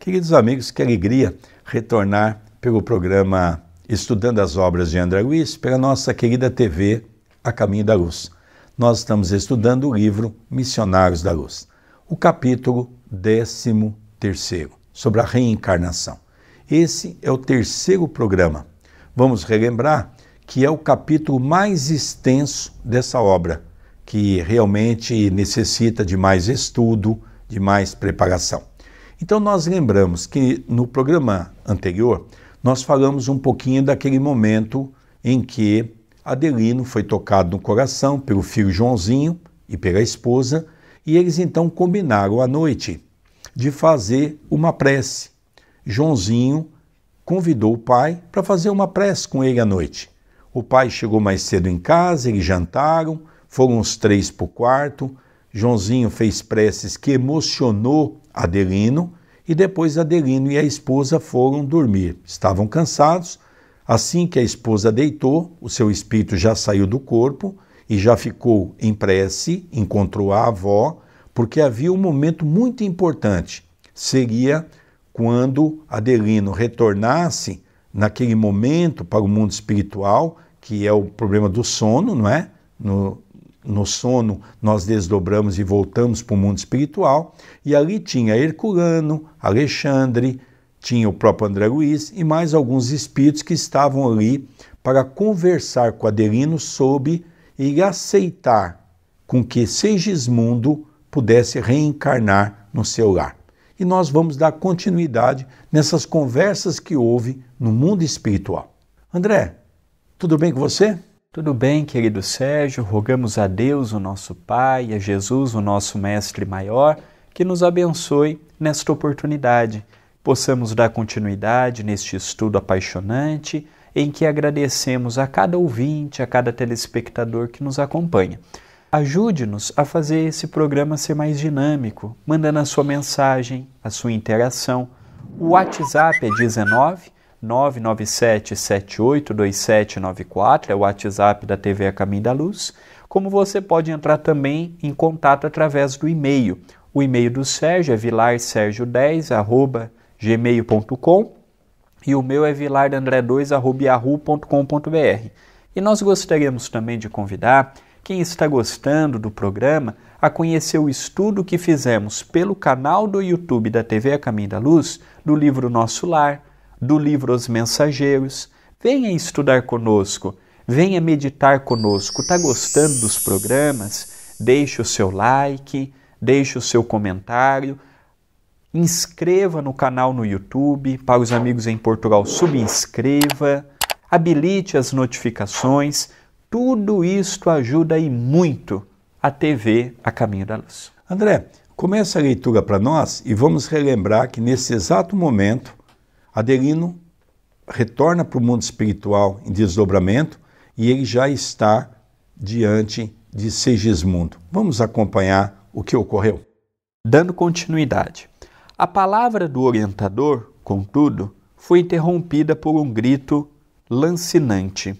Queridos amigos, que alegria retornar pelo programa Estudando as Obras de André Luiz, pela nossa querida TV A Caminho da Luz. Nós estamos estudando o livro Missionários da Luz, o capítulo 13º, sobre a reencarnação. Esse é o terceiro programa. Vamos relembrar que é o capítulo mais extenso dessa obra, que realmente necessita de mais estudo, de mais preparação. Então nós lembramos que no programa anterior nós falamos um pouquinho daquele momento em que Adelino foi tocado no coração pelo filho Joãozinho e pela esposa, e eles então combinaram à noite de fazer uma prece. Joãozinho convidou o pai para fazer uma prece com ele à noite. O pai chegou mais cedo em casa, eles jantaram, foram os três para o quarto. Joãozinho fez preces que emocionou Adelino e depois Adelino e a esposa foram dormir. Estavam cansados. Assim que a esposa deitou, o seu espírito já saiu do corpo e já ficou em prece, encontrou a avó, porque havia um momento muito importante. Seria quando Adelino retornasse naquele momento para o mundo espiritual, que é o problema do sono, não é? No sono, nós desdobramos e voltamos para o mundo espiritual, e ali tinha Herculano, Alexandre, tinha o próprio André Luiz e mais alguns espíritos que estavam ali para conversar com Adelino sobre ele aceitar com que Segismundo pudesse reencarnar no seu lar. E nós vamos dar continuidade nessas conversas que houve no mundo espiritual. André, tudo bem com você? Tudo bem, querido Sérgio, rogamos a Deus, o nosso Pai, a Jesus, o nosso Mestre Maior, que nos abençoe nesta oportunidade. Possamos dar continuidade neste estudo apaixonante, em que agradecemos a cada ouvinte, a cada telespectador que nos acompanha. Ajude-nos a fazer esse programa ser mais dinâmico, mandando a sua mensagem, a sua interação. O WhatsApp é 19997782794, é o WhatsApp da TV A Caminho da Luz. Como você pode entrar também em contato através do e-mail. O e-mail do Sérgio é vilarsergio10@gmail.com e o meu é vilardandré2@yahoo.com.br. E nós gostaríamos também de convidar quem está gostando do programa a conhecer o estudo que fizemos pelo canal do YouTube da TV A Caminho da Luz, do livro Nosso Lar, do livro Os Mensageiros. Venha estudar conosco, venha meditar conosco. Está gostando dos programas? Deixe o seu like, deixe o seu comentário, inscreva no canal no YouTube, para os amigos em Portugal, subscreva, habilite as notificações. Tudo isto ajuda e muito a TV A Caminho da Luz. André, começa a leitura para nós e vamos relembrar que nesse exato momento Adelino retorna para o mundo espiritual em desdobramento e ele já está diante de Segismundo. Vamos acompanhar o que ocorreu? Dando continuidade. A palavra do orientador, contudo, foi interrompida por um grito lancinante.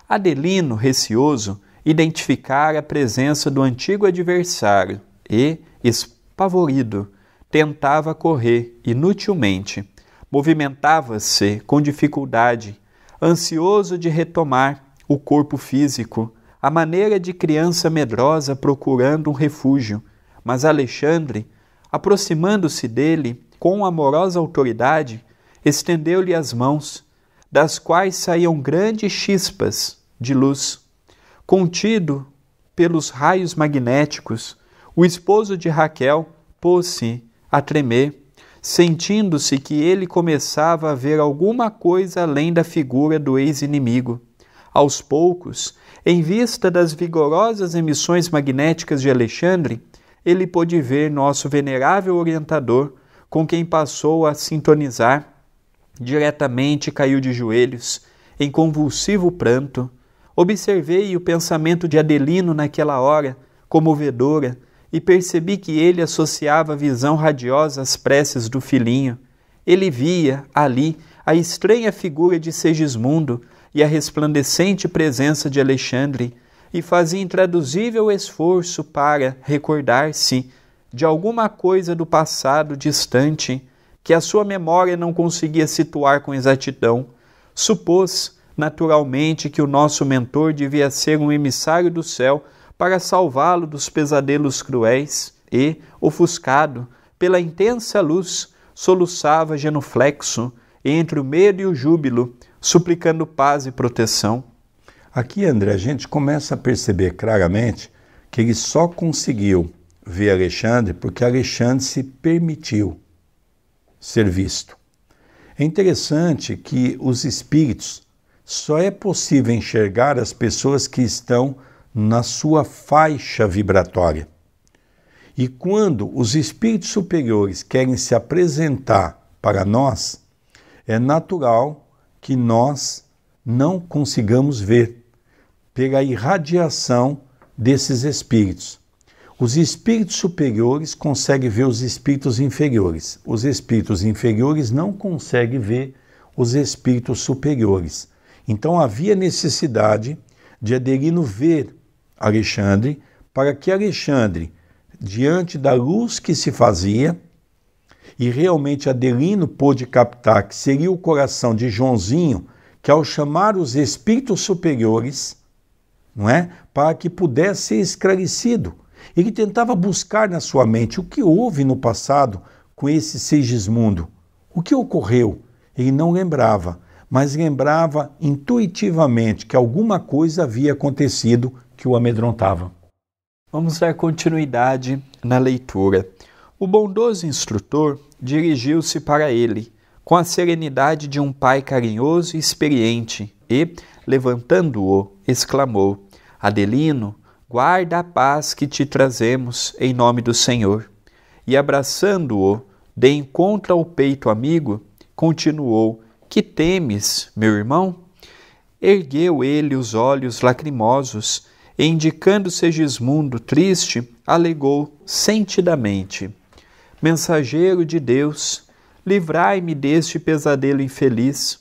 Adelino, receoso, identificara a presença do antigo adversário e, espavorido, tentava correr inutilmente. Movimentava-se com dificuldade, ansioso de retomar o corpo físico, à maneira de criança medrosa procurando um refúgio. Mas Alexandre, aproximando-se dele com amorosa autoridade, estendeu-lhe as mãos, das quais saíam grandes chispas de luz. Contido pelos raios magnéticos, o esposo de Raquel pôs-se a tremer, sentindo-se que ele começava a ver alguma coisa além da figura do ex-inimigo. Aos poucos, em vista das vigorosas emissões magnéticas de Alexandre, ele pôde ver nosso venerável orientador, com quem passou a sintonizar. Diretamente caiu de joelhos, em convulsivo pranto. Observei o pensamento de Adelino naquela hora, comovedora, e percebi que ele associava a visão radiosa às preces do filhinho. Ele via, ali, a estranha figura de Segismundo e a resplandecente presença de Alexandre, e fazia intraduzível esforço para recordar-se de alguma coisa do passado distante, que a sua memória não conseguia situar com exatidão, supôs, naturalmente, que o nosso mentor devia ser um emissário do céu para salvá-lo dos pesadelos cruéis e, ofuscado pela intensa luz, soluçava genuflexo entre o medo e o júbilo, suplicando paz e proteção. Aqui, André, a gente começa a perceber claramente que ele só conseguiu ver Alexandre porque Alexandre se permitiu ser visto. É interessante que os espíritos só é possível enxergar as pessoas que estão na sua faixa vibratória. E quando os espíritos superiores querem se apresentar para nós, é natural que nós não consigamos ver pela irradiação desses espíritos. Os espíritos superiores conseguem ver os espíritos inferiores. Os espíritos inferiores não conseguem ver os espíritos superiores. Então havia necessidade de Adelino ver Alexandre, para que Alexandre, diante da luz que se fazia, e realmente Adelino pôde captar que seria o coração de Joãozinho, que ao chamar os espíritos superiores, não é, para que pudesse ser esclarecido. Ele tentava buscar na sua mente o que houve no passado com esse Segismundo. O que ocorreu? Ele não lembrava, mas lembrava intuitivamente que alguma coisa havia acontecido que o amedrontava. Vamos dar continuidade na leitura. O bondoso instrutor dirigiu-se para ele, com a serenidade de um pai carinhoso e experiente, e, levantando-o, exclamou: Adelino, guarda a paz que te trazemos em nome do Senhor. E, abraçando-o, de encontro ao peito amigo, continuou: Que temes, meu irmão? Ergueu ele os olhos lacrimosos e, indicando Segismundo triste, alegou sentidamente: Mensageiro de Deus, livrai-me deste pesadelo infeliz.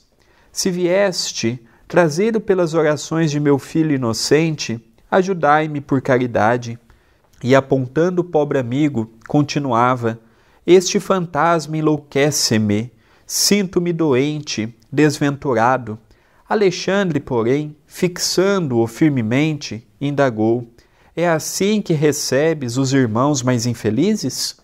Se vieste, trazido pelas orações de meu filho inocente, ajudai-me por caridade. E apontando o pobre amigo, continuava: Este fantasma enlouquece-me, sinto-me doente, desventurado. Alexandre, porém, fixando-o firmemente, indagou: É assim que recebes os irmãos mais infelizes?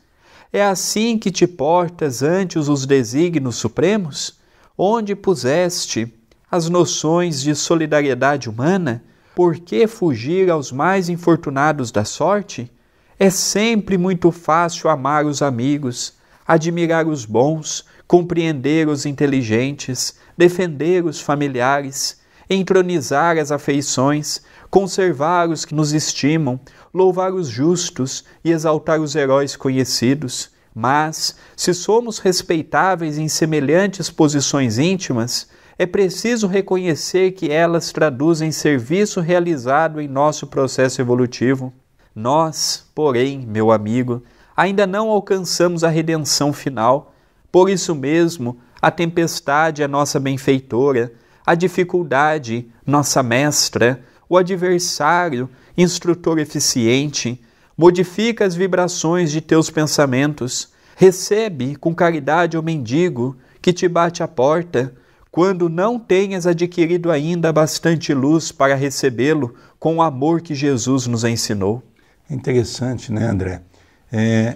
É assim que te portas ante os desígnios supremos? Onde puseste as noções de solidariedade humana? Por que fugir aos mais infortunados da sorte? É sempre muito fácil amar os amigos, admirar os bons, compreender os inteligentes, defender os familiares, entronizar as afeições, conservar os que nos estimam, louvar os justos e exaltar os heróis conhecidos. Mas, se somos respeitáveis em semelhantes posições íntimas, é preciso reconhecer que elas traduzem serviço realizado em nosso processo evolutivo. Nós, porém, meu amigo, ainda não alcançamos a redenção final. Por isso mesmo, a tempestade é nossa benfeitora, a dificuldade, nossa mestra, o adversário, instrutor eficiente. Modifica as vibrações de teus pensamentos, recebe com caridade o mendigo que te bate à porta, quando não tenhas adquirido ainda bastante luz para recebê-lo com o amor que Jesus nos ensinou. Interessante, né, André?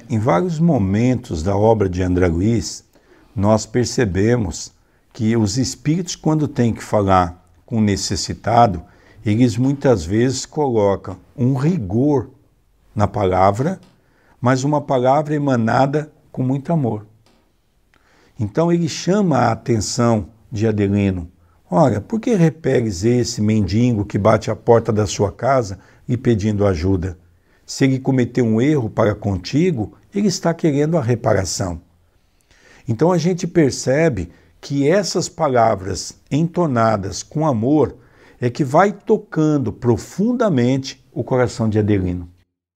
Em vários momentos da obra de André Luiz, nós percebemos que os espíritos, quando têm que falar com o necessitado, eles muitas vezes colocam um rigor na palavra, mas uma palavra emanada com muito amor. Então ele chama a atenção de Adelino: Olha, por que repeles esse mendigo que bate à porta da sua casa e pedindo ajuda? Se ele cometeu um erro para contigo, ele está querendo a reparação. Então a gente percebe que essas palavras entonadas com amor é que vai tocando profundamente o coração de Adelino.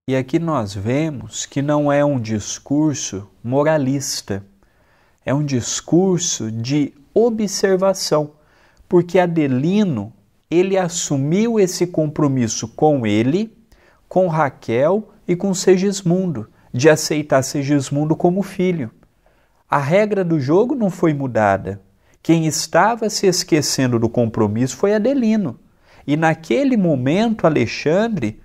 E aqui nós vemos que não é um discurso moralista, é um discurso de observação, porque Adelino, ele assumiu esse compromisso com ele, com Raquel e com Segismundo, de aceitar Segismundo como filho. A regra do jogo não foi mudada. Quem estava se esquecendo do compromisso foi Adelino. E naquele momento, Alexandre,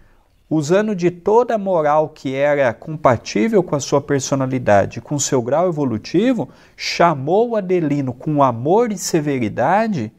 usando de toda a moral que era compatível com a sua personalidade, com seu grau evolutivo, chamou Adelino com amor e severidade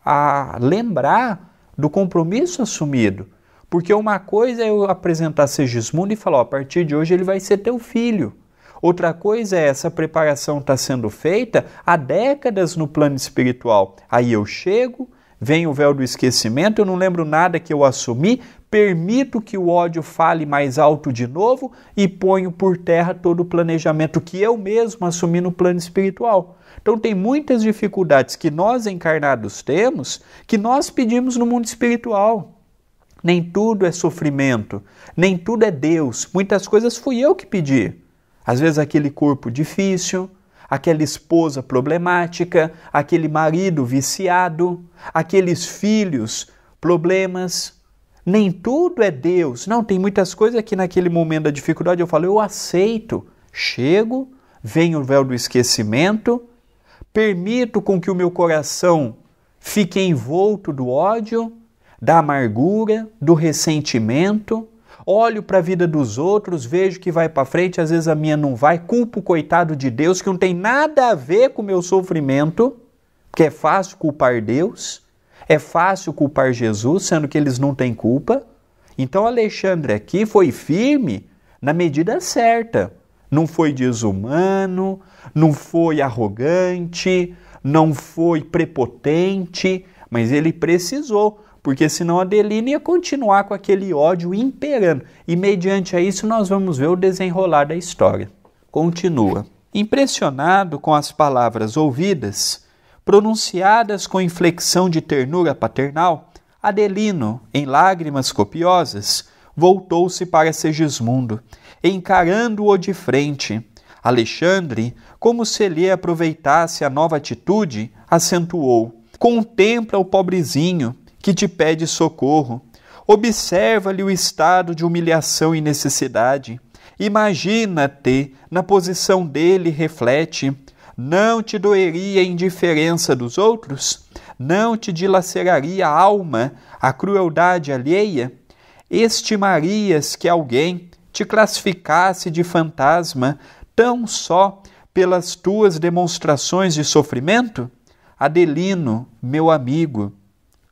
a lembrar do compromisso assumido. Porque uma coisa é eu apresentar Segismundo e falar, a partir de hoje ele vai ser teu filho. Outra coisa é essa preparação está sendo feita há décadas no plano espiritual. Aí eu chego, vem o véu do esquecimento, eu não lembro nada que eu assumi, permito que o ódio fale mais alto de novo e ponho por terra todo o planejamento que eu mesmo assumi no plano espiritual. Então tem muitas dificuldades que nós encarnados temos, que nós pedimos no mundo espiritual. Nem tudo é sofrimento, nem tudo é Deus. Muitas coisas fui eu que pedi. Às vezes aquele corpo difícil, aquela esposa problemática, aquele marido viciado, aqueles filhos, problemas. Nem tudo é Deus. Não, tem muitas coisas que naquele momento da dificuldade eu falo, eu aceito. Chego, vem o véu do esquecimento, permito com que o meu coração fique envolto do ódio, da amargura, do ressentimento, olho para a vida dos outros, vejo que vai para frente, às vezes a minha não vai, culpo o coitado de Deus, que não tem nada a ver com o meu sofrimento, porque é fácil culpar Deus, é fácil culpar Jesus, sendo que eles não têm culpa. Então Alexandre aqui foi firme na medida certa, não foi desumano, não foi arrogante, não foi prepotente, mas ele precisou, porque senão Adelino ia continuar com aquele ódio imperando. E mediante a isso nós vamos ver o desenrolar da história. Continua. Impressionado com as palavras ouvidas, pronunciadas com inflexão de ternura paternal, Adelino, em lágrimas copiosas, voltou-se para Segismundo, encarando-o de frente. Alexandre, como se lhe aproveitasse a nova atitude, acentuou: contempla o pobrezinho que te pede socorro. Observa-lhe o estado de humilhação e necessidade. Imagina-te na posição dele e reflete. Não te doeria a indiferença dos outros? Não te dilaceraria a alma a crueldade alheia? Estimarias que alguém te classificasse de fantasma tão só pelas tuas demonstrações de sofrimento? Adelino, meu amigo,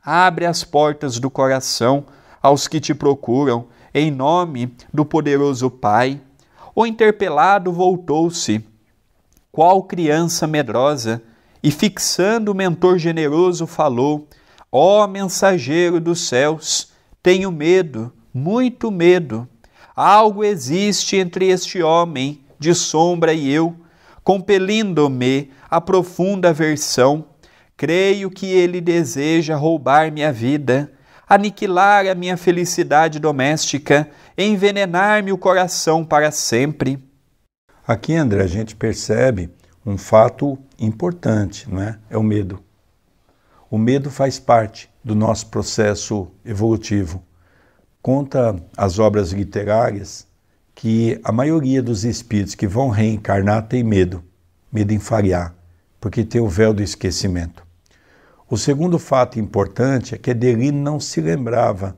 abre as portas do coração aos que te procuram, em nome do poderoso Pai. O interpelado voltou-se, qual criança medrosa, e fixando o mentor generoso falou: ó mensageiro dos céus, tenho medo, muito medo. Algo existe entre este homem de sombra e eu, compelindo-me a profunda aversão. Creio que ele deseja roubar minha vida, aniquilar a minha felicidade doméstica, envenenar-me o coração para sempre. Aqui, André, a gente percebe um fato importante, não é? É o medo. O medo faz parte do nosso processo evolutivo. Conta as obras literárias que a maioria dos espíritos que vão reencarnar tem medo em falhar, porque tem o véu do esquecimento. O segundo fato importante é que Adelino não se lembrava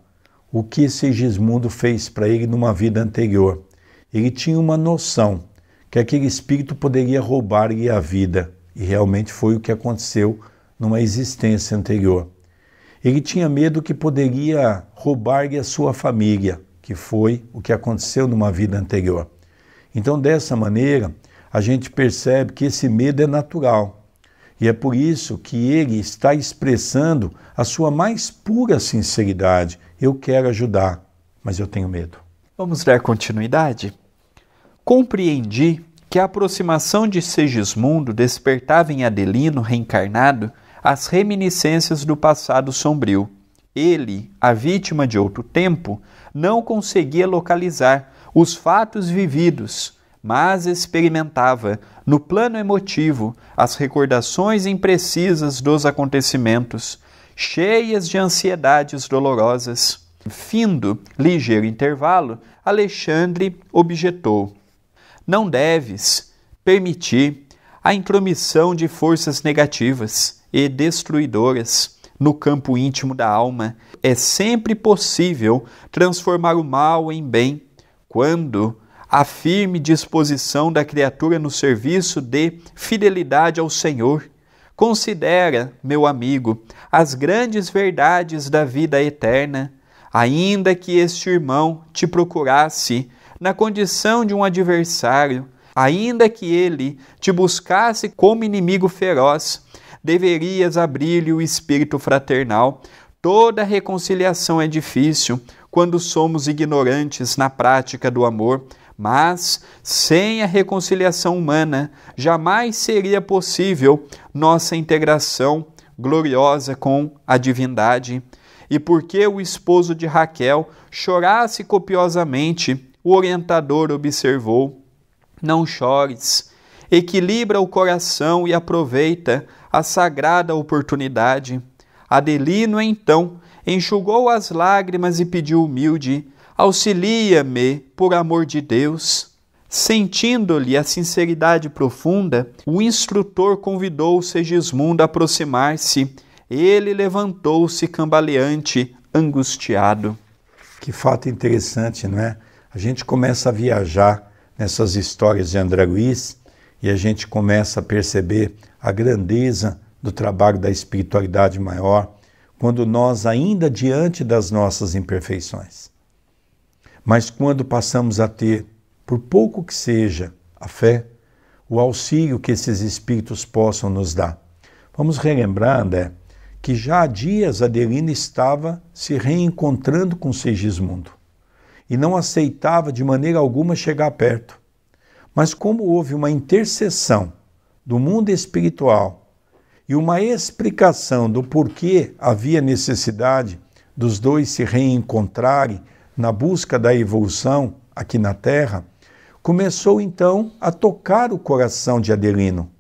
o que Segismundo fez para ele numa vida anterior. Ele tinha uma noção que aquele espírito poderia roubar-lhe a vida, e realmente foi o que aconteceu numa existência anterior. Ele tinha medo que poderia roubar-lhe a sua família, que foi o que aconteceu numa vida anterior. Então, dessa maneira, a gente percebe que esse medo é natural. E é por isso que ele está expressando a sua mais pura sinceridade. Eu quero ajudar, mas eu tenho medo. Vamos dar continuidade? Compreendi que a aproximação de Segismundo despertava em Adelino reencarnado as reminiscências do passado sombrio. Ele, a vítima de outro tempo, não conseguia localizar os fatos vividos, mas experimentava, no plano emotivo, as recordações imprecisas dos acontecimentos, cheias de ansiedades dolorosas. Findo ligeiro intervalo, Alexandre objetou: não deves permitir a intromissão de forças negativas e destruidoras no campo íntimo da alma. É sempre possível transformar o mal em bem quando a firme disposição da criatura no serviço de fidelidade ao Senhor. Considera, meu amigo, as grandes verdades da vida eterna, ainda que este irmão te procurasse na condição de um adversário, ainda que ele te buscasse como inimigo feroz, deverias abrir-lhe o espírito fraternal. Toda reconciliação é difícil quando somos ignorantes na prática do amor, mas sem a reconciliação humana jamais seria possível nossa integração gloriosa com a divindade. E porque o esposo de Raquel chorasse copiosamente, o orientador observou: não chores, equilibra o coração e aproveita a sagrada oportunidade. Adelino, então, enxugou as lágrimas e pediu humilde: auxilia-me, por amor de Deus. Sentindo-lhe a sinceridade profunda, o instrutor convidou Segismundo a aproximar-se. Ele levantou-se cambaleante, angustiado. Que fato interessante, não é? A gente começa a viajar nessas histórias de André Luiz e a gente começa a perceber a grandeza do trabalho da espiritualidade maior quando nós, ainda diante das nossas imperfeições, mas quando passamos a ter, por pouco que seja, a fé, o auxílio que esses espíritos possam nos dar. Vamos relembrar, André, que já há dias Adelino estava se reencontrando com Segismundo e não aceitava de maneira alguma chegar perto. Mas como houve uma intercessão do mundo espiritual e uma explicação do porquê havia necessidade dos dois se reencontrarem na busca da evolução aqui na Terra, começou então a tocar o coração de Adelino.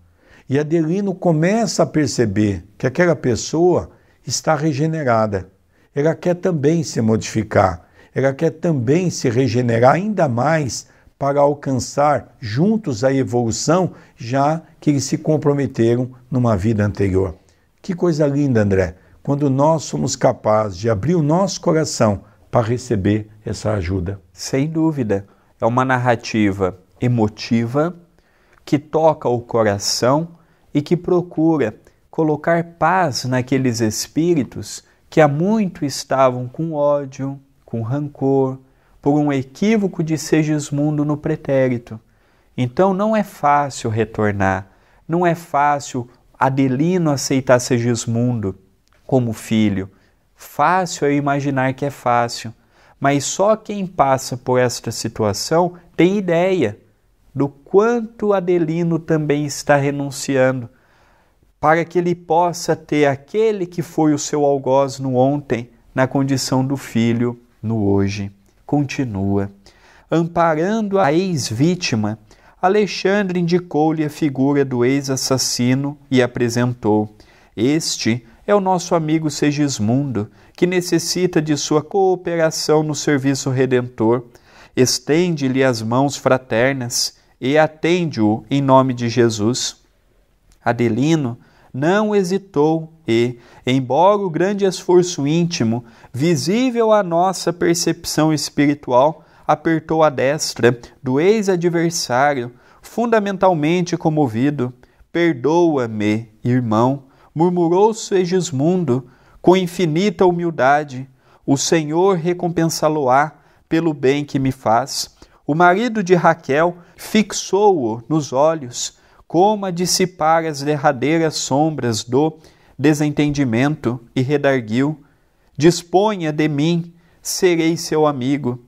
E Adelino começa a perceber que aquela pessoa está regenerada. Ela quer também se modificar, ela quer também se regenerar ainda mais para alcançar juntos a evolução, já que eles se comprometeram numa vida anterior. Que coisa linda, André, quando nós somos capazes de abrir o nosso coração para receber essa ajuda. Sem dúvida, é uma narrativa emotiva que toca o coração e que procura colocar paz naqueles espíritos que há muito estavam com ódio, com rancor, por um equívoco de Segismundo no pretérito. Então não é fácil retornar, não é fácil Adelino aceitar Segismundo como filho. Fácil é imaginar que é fácil, mas só quem passa por esta situação tem ideia do quanto Adelino também está renunciando para que ele possa ter aquele que foi o seu algoz no ontem, na condição do filho no hoje. Continua. Amparando a ex-vítima, Alexandre indicou-lhe a figura do ex-assassino e apresentou: este é o nosso amigo Segismundo, que necessita de sua cooperação no serviço redentor. Estende-lhe as mãos fraternas e atende-o em nome de Jesus. Adelino não hesitou e, embora o grande esforço íntimo, visível à nossa percepção espiritual, apertou a destra do ex-adversário, fundamentalmente comovido. Perdoa-me, irmão, murmurou Segismundo com infinita humildade. O Senhor recompensá-lo-á pelo bem que me faz. O marido de Raquel fixou-o nos olhos, como a dissipar as derradeiras sombras do desentendimento, e redarguiu: disponha de mim, serei seu amigo.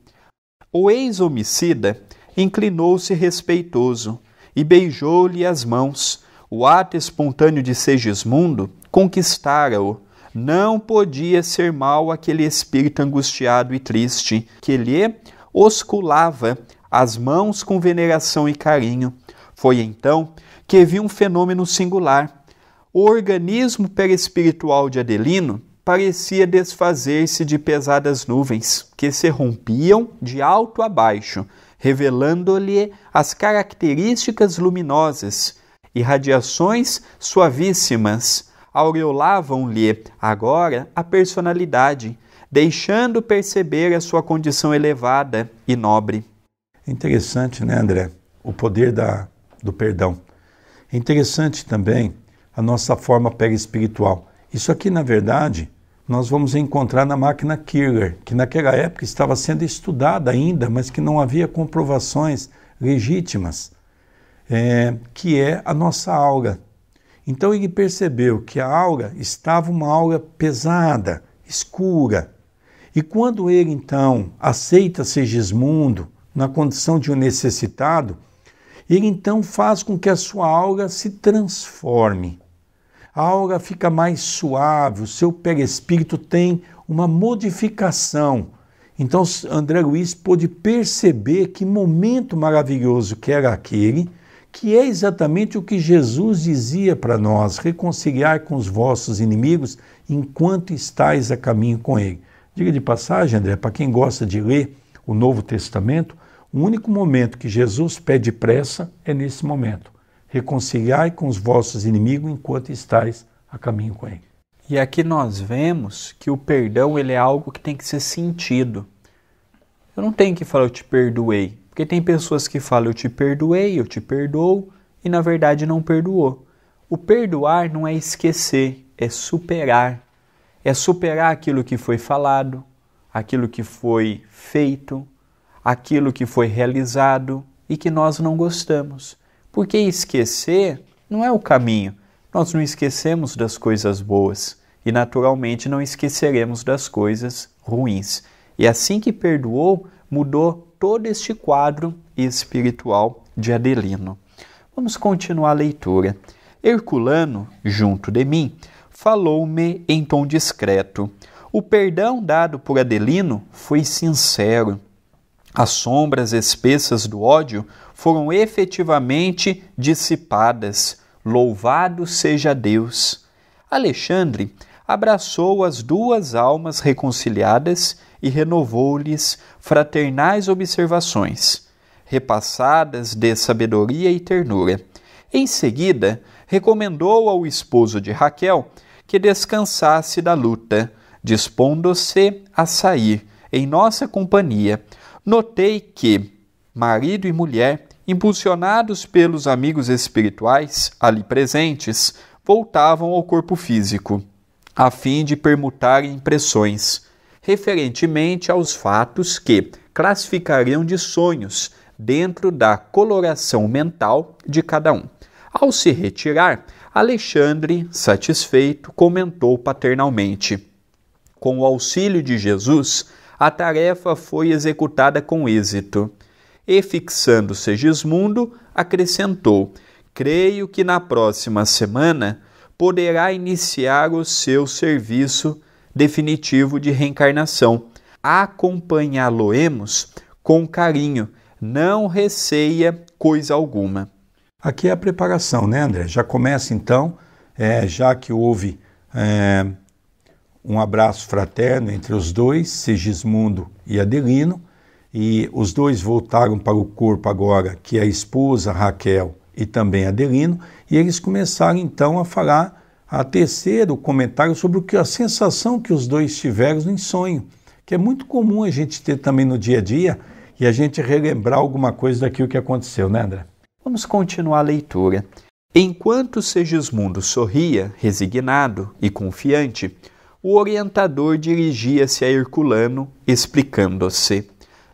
O ex-homicida inclinou-se respeitoso e beijou-lhe as mãos. O ato espontâneo de Segismundo conquistara-o. Não podia ser mau aquele espírito angustiado e triste, que lhe osculava as mãos com veneração e carinho. Foi então que viu um fenômeno singular. O organismo perespiritual de Adelino parecia desfazer-se de pesadas nuvens, que se rompiam de alto a baixo, revelando-lhe as características luminosas e radiações suavíssimas aureolavam-lhe agora a personalidade, deixando perceber a sua condição elevada e nobre. Interessante, né, André? O poder do perdão. É interessante também a nossa forma perispiritual. Isso aqui, na verdade, nós vamos encontrar na máquina Kircher, que naquela época estava sendo estudada ainda, mas que não havia comprovações legítimas, que é a nossa aura. Então ele percebeu que a aura estava uma aura pesada, escura. E quando ele, então, aceita Segismundo na condição de um necessitado, ele então faz com que a sua aura se transforme. A aura fica mais suave, o seu perispírito tem uma modificação. Então André Luiz pôde perceber que momento maravilhoso que era aquele, que é exatamente o que Jesus dizia para nós: reconciliar com os vossos inimigos enquanto estáis a caminho com ele. Diga de passagem, André, para quem gosta de ler o Novo Testamento, o único momento que Jesus pede pressa é nesse momento. Reconciliai com os vossos inimigos enquanto estáis a caminho com ele. E aqui nós vemos que o perdão ele é algo que tem que ser sentido. Eu não tenho que falar eu te perdoei, porque tem pessoas que falam eu te perdoei, eu te perdoo, e na verdade não perdoou. O perdoar não é esquecer, é superar. É superar aquilo que foi falado, aquilo que foi feito, aquilo que foi realizado e que nós não gostamos. Porque esquecer não é o caminho. Nós não esquecemos das coisas boas e naturalmente não esqueceremos das coisas ruins. E assim que perdoou, mudou todo este quadro espiritual de Adelino. Vamos continuar a leitura. Herculano, junto de mim, falou-me em tom discreto. O perdão dado por Adelino foi sincero. As sombras espessas do ódio foram efetivamente dissipadas. Louvado seja Deus! Alexandre abraçou as duas almas reconciliadas e renovou-lhes fraternais observações, repassadas de sabedoria e ternura. Em seguida, recomendou ao esposo de Raquel que descansasse da luta, dispondo-se a sair em nossa companhia. Notei que marido e mulher, impulsionados pelos amigos espirituais ali presentes, voltavam ao corpo físico, a fim de permutarem impressões, referentemente aos fatos que classificariam de sonhos dentro da coloração mental de cada um. Ao se retirar, Alexandre, satisfeito, comentou paternalmente: com o auxílio de Jesus, a tarefa foi executada com êxito. E, fixando Segismundo, acrescentou: creio que na próxima semana poderá iniciar o seu serviço definitivo de reencarnação. Acompanhá-lo-emos com carinho, não receia coisa alguma. Aqui é a preparação, né, André? Já começa então, já que houve um abraço fraterno entre os dois, Segismundo e Adelino, e os dois voltaram para o corpo agora, que é a esposa Raquel e também Adelino, e eles começaram então a falar, a tecer o comentário sobre a sensação que os dois tiveram em sonho, que é muito comum a gente ter também no dia a dia, e a gente relembrar alguma coisa daquilo que aconteceu, né, André? Vamos continuar a leitura. Enquanto Segismundo sorria, resignado e confiante, o orientador dirigia-se a Herculano, explicando-se.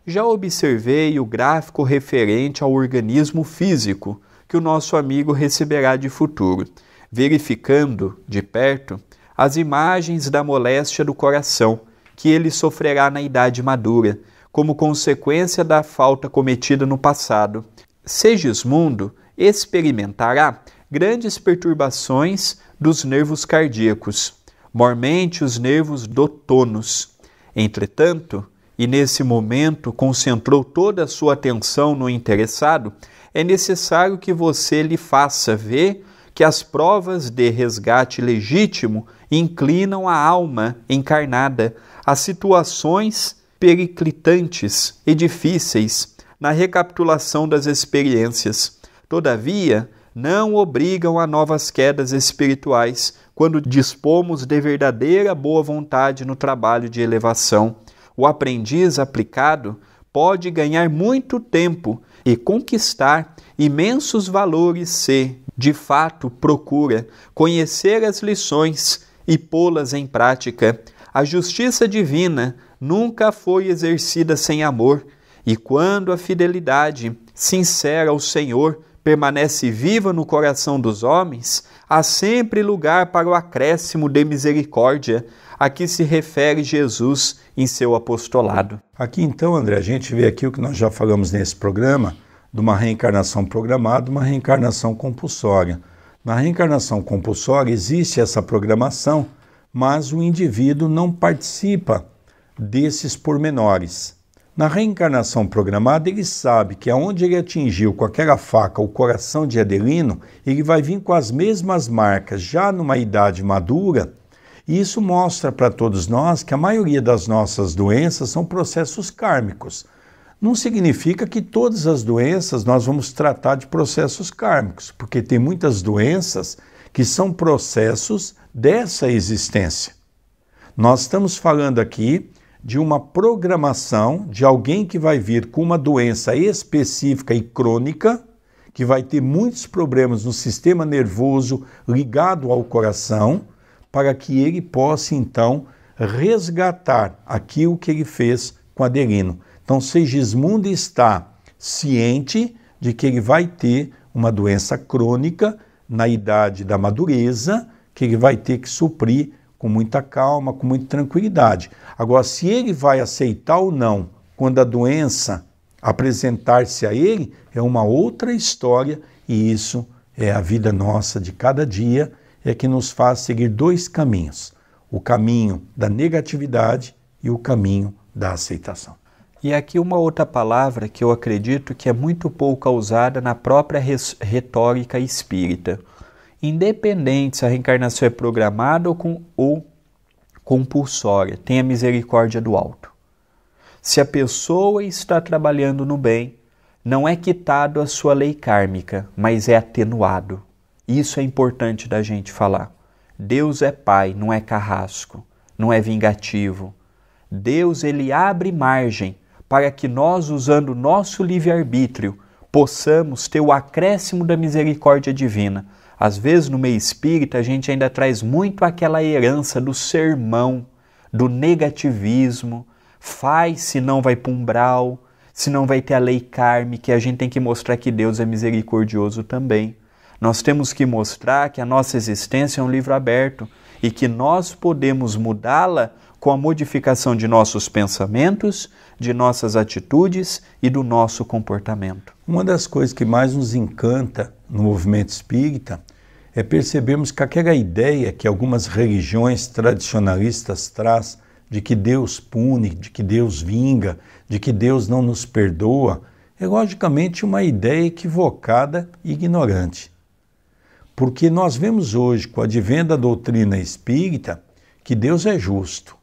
Já observei o gráfico referente ao organismo físico que o nosso amigo receberá de futuro, verificando, de perto, as imagens da moléstia do coração que ele sofrerá na idade madura, como consequência da falta cometida no passado. Segismundo experimentará grandes perturbações dos nervos cardíacos, mormente os nervos do tônus. Entretanto, e nesse momento concentrou toda a sua atenção no interessado, é necessário que você lhe faça ver que as provas de resgate legítimo inclinam a alma encarnada a situações periclitantes e difíceis na recapitulação das experiências. Todavia, não obrigam a novas quedas espirituais quando dispomos de verdadeira boa vontade no trabalho de elevação. O aprendiz aplicado pode ganhar muito tempo e conquistar imensos valores se, de fato, procura conhecer as lições e pô-las em prática. A justiça divina nunca foi exercida sem amor, e quando a fidelidade sincera ao Senhor permanece viva no coração dos homens, há sempre lugar para o acréscimo de misericórdia a que se refere Jesus em seu apostolado. Aqui então, André, a gente vê aqui o que nós já falamos nesse programa, de uma reencarnação programada, uma reencarnação compulsória. Na reencarnação compulsória existe essa programação, mas o indivíduo não participa desses pormenores. Na reencarnação programada, ele sabe que aonde ele atingiu com aquela faca o coração de Adelino, ele vai vir com as mesmas marcas já numa idade madura, e isso mostra para todos nós que a maioria das nossas doenças são processos kármicos. Não significa que todas as doenças nós vamos tratar de processos kármicos, porque tem muitas doenças que são processos dessa existência. Nós estamos falando aqui de uma programação de alguém que vai vir com uma doença específica e crônica, que vai ter muitos problemas no sistema nervoso ligado ao coração, para que ele possa, então, resgatar aquilo que ele fez com Adelino. Então, Segismundo está ciente de que ele vai ter uma doença crônica na idade da madureza, que ele vai ter que suprir com muita calma, com muita tranquilidade. Agora, se ele vai aceitar ou não quando a doença apresentar-se a ele, é uma outra história, e isso é a vida nossa de cada dia, é que nos faz seguir dois caminhos, o caminho da negatividade e o caminho da aceitação. E aqui uma outra palavra que eu acredito que é muito pouco usada na própria retórica espírita. Independente se a reencarnação é programada ou compulsória, tenha misericórdia do alto. Se a pessoa está trabalhando no bem, não é quitado a sua lei kármica, mas é atenuado. Isso é importante da gente falar. Deus é Pai, não é carrasco, não é vingativo. Deus, ele abre margem para que nós, usando o nosso livre-arbítrio, possamos ter o acréscimo da misericórdia divina. Às vezes, no meio espírita, a gente ainda traz muito aquela herança do sermão, do negativismo. Faz, senão vai para o umbral, senão vai ter a lei kármica, e a gente tem que mostrar que Deus é misericordioso também. Nós temos que mostrar que a nossa existência é um livro aberto e que nós podemos mudá-la com a modificação de nossos pensamentos, de nossas atitudes e do nosso comportamento. Uma das coisas que mais nos encanta no movimento espírita é percebermos que aquela ideia que algumas religiões tradicionalistas traz de que Deus pune, de que Deus vinga, de que Deus não nos perdoa, é logicamente uma ideia equivocada e ignorante. Porque nós vemos hoje, com o advento da doutrina espírita, que Deus é justo.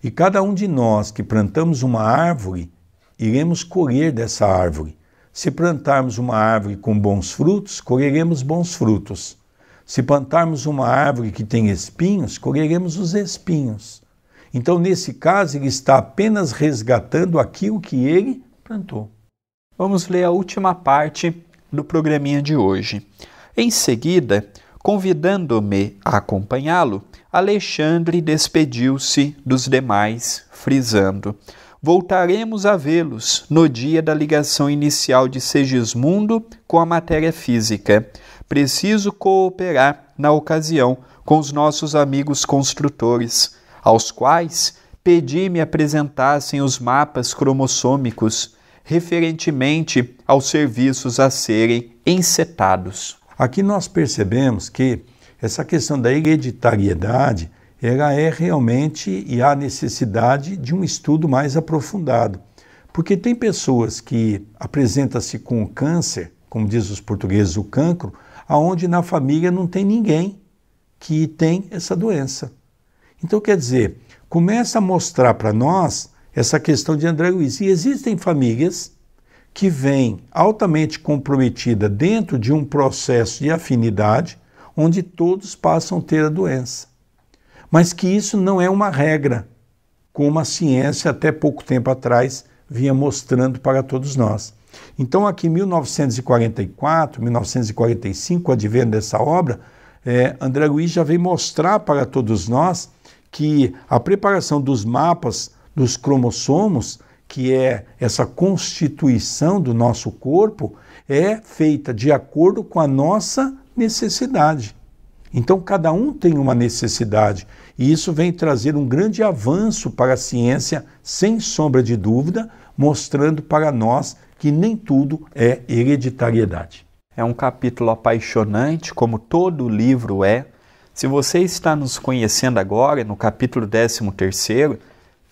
E cada um de nós que plantamos uma árvore, iremos colher dessa árvore. Se plantarmos uma árvore com bons frutos, colheremos bons frutos. Se plantarmos uma árvore que tem espinhos, colheremos os espinhos. Então, nesse caso, ele está apenas resgatando aquilo que ele plantou. Vamos ler a última parte do programinha de hoje. Em seguida, convidando-me a acompanhá-lo, Alexandre despediu-se dos demais, frisando: voltaremos a vê-los no dia da ligação inicial de Segismundo com a matéria física. Preciso cooperar, na ocasião, com os nossos amigos construtores, aos quais pedi me apresentassem os mapas cromossômicos referentemente aos serviços a serem encetados. Aqui nós percebemos que essa questão da hereditariedade, ela é realmente, e há necessidade de um estudo mais aprofundado. Porque tem pessoas que apresentam-se com o câncer, como diz os portugueses, o cancro, aonde na família não tem ninguém que tem essa doença. Então, quer dizer, começa a mostrar para nós essa questão de André Luiz. E existem famílias que vem altamente comprometida dentro de um processo de afinidade, onde todos passam a ter a doença. Mas que isso não é uma regra, como a ciência até pouco tempo atrás vinha mostrando para todos nós. Então aqui em 1944, 1945, com o advento dessa obra, André Luiz já veio mostrar para todos nós que a preparação dos mapas dos cromossomos, que é essa constituição do nosso corpo, é feita de acordo com a nossa necessidade. Então, cada um tem uma necessidade, e isso vem trazer um grande avanço para a ciência, sem sombra de dúvida, mostrando para nós que nem tudo é hereditariedade. É um capítulo apaixonante, como todo livro é. Se você está nos conhecendo agora, no capítulo 13º,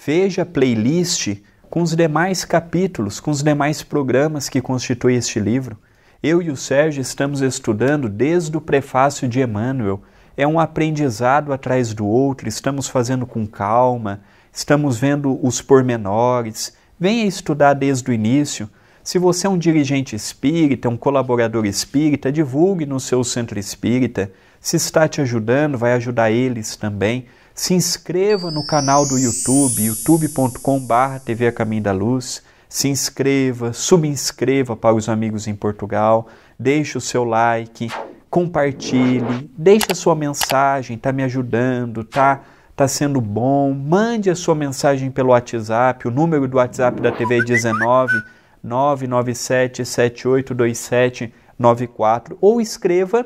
veja a playlist com os demais capítulos, com os demais programas que constituem este livro. Eu e o Sérgio estamos estudando desde o prefácio de Emmanuel. É um aprendizado atrás do outro, estamos fazendo com calma, estamos vendo os pormenores. Venha estudar desde o início. Se você é um dirigente espírita, um colaborador espírita, divulgue no seu centro espírita. Se está te ajudando, vai ajudar eles também. Se inscreva no canal do YouTube, youtube.com/TV A Caminho da Luz. Se inscreva, subscreva para os amigos em Portugal, deixe o seu like, compartilhe, deixe a sua mensagem, está me ajudando, tá sendo bom. Mande a sua mensagem pelo WhatsApp, o número do WhatsApp da TV é 19 997 782794, ou escreva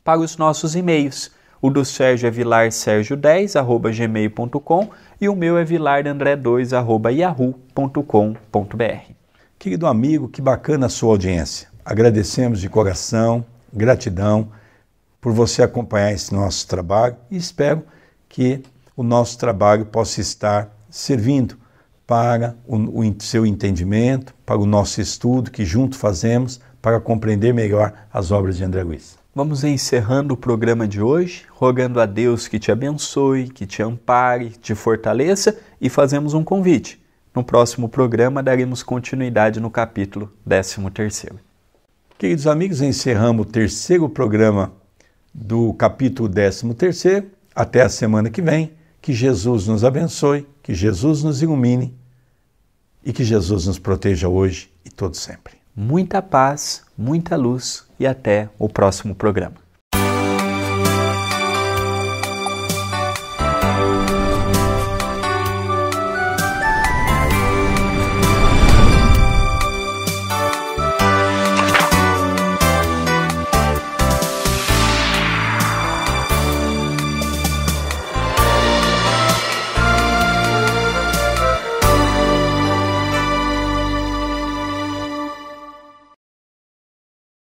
para os nossos e-mails. O do Sérgio é vilarsergio10@gmail.com e o meu é vilardandré2@yahoo.com.br. Querido amigo, que bacana a sua audiência. Agradecemos de coração, gratidão por você acompanhar esse nosso trabalho e espero que o nosso trabalho possa estar servindo para o seu entendimento, para o nosso estudo que junto fazemos para compreender melhor as obras de André Luiz. Vamos encerrando o programa de hoje, rogando a Deus que te abençoe, que te ampare, te fortaleça, e fazemos um convite. No próximo programa daremos continuidade no capítulo 13º. Queridos amigos, encerramos o terceiro programa do capítulo 13º. Até a semana que vem. Que Jesus nos abençoe, que Jesus nos ilumine e que Jesus nos proteja hoje e todo sempre. Muita paz, muita luz e até o próximo programa.